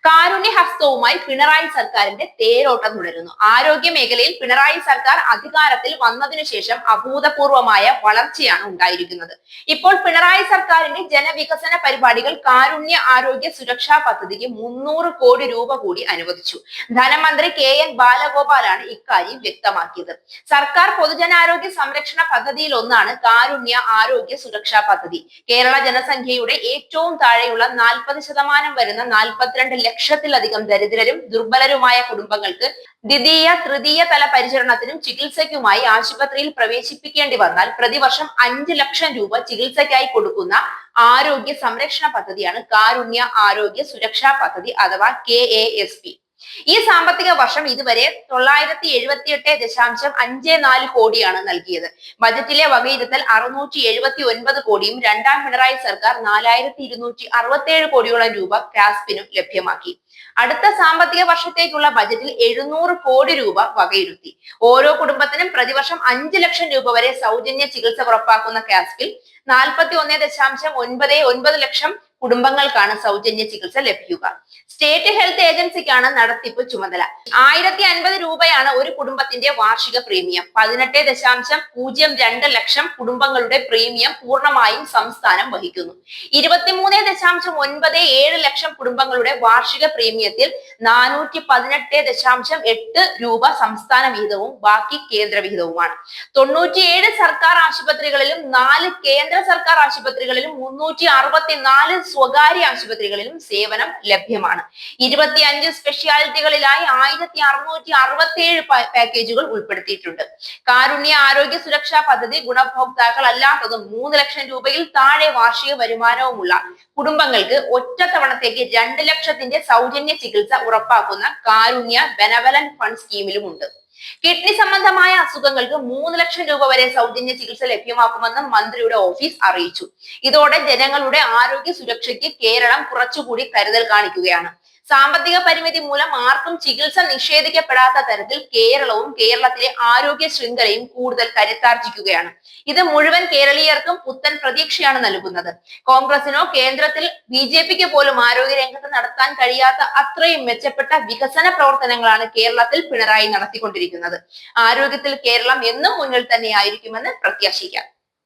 കാരുണ്യഹസ്തവുമായി പിണറായി സർക്കാരിന്റെ തേരോട്ടം തുടരുന്നു. ആരോഗ്യ മേഖലയിൽ പിണറായി സർക്കാർ അധികാരത്തിൽ വന്നതിനു ശേഷം അഭൂതപൂർവമായ വളർച്ചയാണ് ഉണ്ടായിരിക്കുന്നത്. ഇപ്പോൾ പിണറായി സർക്കാരിന്റെ ജനവികസന പരിപാടികൾ കാരുണ്യ ആരോഗ്യ സുരക്ഷാ പദ്ധതിക്ക് 300 കോടി രൂപ കൂടി അനുവദിച്ചു. ധനമന്ത്രി KN ബാലഗോപാലാണ് ഇക്കാര്യം വ്യക്തമാക്കിയത്. സർക്കാർ പൊതുജനാരോഗ്യ സംരക്ഷണ പദ്ധതിയിൽ ഒന്നാണ് കാരുണ്യ ആരോഗ്യ സുരക്ഷാ പദ്ധതി. കേരള ജനസംഖ്യയുടെ ഏറ്റവും താഴെയുള്ള 40% വരുന്ന 42 ലക്ഷത്തിലധികം ദരിദ്രരും ദുർബലരുമായ കുടുംബങ്ങൾക്ക് ദ്വിതീയ തൃതീയ തല പരിചരണത്തിനും ചികിത്സയ്ക്കുമായി ആശുപത്രിയിൽ പ്രവേശിപ്പിക്കേണ്ടി വന്നാൽ പ്രതിവർഷം 5 ലക്ഷം രൂപ ചികിത്സയ്ക്കായി കൊടുക്കുന്ന ആരോഗ്യ സംരക്ഷണ പദ്ധതിയാണ് കാരുണ്യ ആരോഗ്യ സുരക്ഷാ പദ്ധതി അഥവാ KASP. ഈ സാമ്പത്തിക വർഷം ഇതുവരെ 978.54 കോടിയാണ് നൽകിയത്. ബജറ്റിലെ വകയിരുത്തൽ 679 കോടിയും രണ്ടാം പിണറായി സർക്കാർ 4267 കോടിയോളം രൂപ കാസ്പിനും ലഭ്യമാക്കി. അടുത്ത സാമ്പത്തിക വർഷത്തേക്കുള്ള ബജറ്റിൽ 700 കോടി രൂപ വകയിരുത്തി. ഓരോ കുടുംബത്തിനും പ്രതിവർഷം 5 ലക്ഷം രൂപ വരെ സൗജന്യ ചികിത്സ ഉറപ്പാക്കുന്ന കാസ്പിൽ 41.99 ലക്ഷം കുടുംബങ്ങൾക്കാണ് സൗജന്യ ചികിത്സ ലഭിക്കുക. സ്റ്റേറ്റ് ഹെൽത്ത് ഏജൻസിക്കാണ് നടത്തിപ്പ് ചുമതല. 1050 രൂപയാണ് ഒരു കുടുംബത്തിന്റെ വാർഷിക പ്രീമിയം. 18.02 ലക്ഷം കുടുംബങ്ങളുടെ പ്രീമിയം പൂർണ്ണമായും സംസ്ഥാനം വഹിക്കുന്നു. 23.97 ലക്ഷം കുടുംബങ്ങളുടെ വാർഷിക പ്രീമിയത്തിൽ 418.8 രൂപ സംസ്ഥാന വിഹിതവും ബാക്കി കേന്ദ്ര വിഹിതവുമാണ്. 97 സർക്കാർ ആശുപത്രികളിലും 4 കേന്ദ്ര സർക്കാർ ആശുപത്രികളിലും 364 സ്വകാര്യ ആശുപത്രികളിലും സേവനം ലഭ്യമാണ്. 25 സ്പെഷ്യാലിറ്റികളിലായി 1667 പാക്കേജുകൾ ഉൾപ്പെടുത്തിയിട്ടുണ്ട്. കാരുണ്യ ആരോഗ്യ സുരക്ഷാ പദ്ധതി ഗുണഭോക്താക്കൾ അല്ലാത്തതും 3 ലക്ഷം രൂപയിൽ താഴെ വാർഷിക വരുമാനവുമുള്ള കുടുംബങ്ങൾക്ക് ഒറ്റത്തവണത്തേക്ക് 2 ലക്ഷത്തിന്റെ സൗജന്യ ചികിത്സ ഉറപ്പാക്കുന്ന കാരുണ്യ ബെനവലന്റ് ഫണ്ട് സ്കീമിലുമുണ്ട്. കിഡ്നി സംബന്ധമായ അസുഖങ്ങൾക്ക് 3 ലക്ഷം രൂപ വരെ സൗജന്യ ചികിത്സ ലഭ്യമാക്കുമെന്ന് മന്ത്രിയുടെ ഓഫീസ് അറിയിച്ചു. ഇതോടെ ജനങ്ങളുടെ ആരോഗ്യ സുരക്ഷയ്ക്ക് കേരളം കുറച്ചുകൂടി കരുതൽ കാണിക്കുകയാണ്. സാമ്പത്തിക പരിമിതി മൂലം ആർക്കും ചികിത്സ നിഷേധിക്കപ്പെടാത്ത തരത്തിൽ കേരളവും കേരളത്തിലെ ആരോഗ്യ ശൃംഖലയും കൂടുതൽ കരുത്താർജിക്കുകയാണ്. ഇത് മുഴുവൻ കേരളീയർക്കും പുത്തൻ പ്രതീക്ഷയാണ് നൽകുന്നത്. കോൺഗ്രസിനോ കേന്ദ്രത്തിൽ BJPക്ക് പോലും ആരോഗ്യ രംഗത്ത് നടത്താൻ കഴിയാത്ത അത്രയും മെച്ചപ്പെട്ട വികസന പ്രവർത്തനങ്ങളാണ് കേരളത്തിൽ പിണറായി നടത്തിക്കൊണ്ടിരിക്കുന്നത്. ആരോഗ്യത്തിൽ കേരളം എന്നും മുന്നിൽ തന്നെ ആയിരിക്കുമെന്ന് പ്രത്യാശിക്കാം.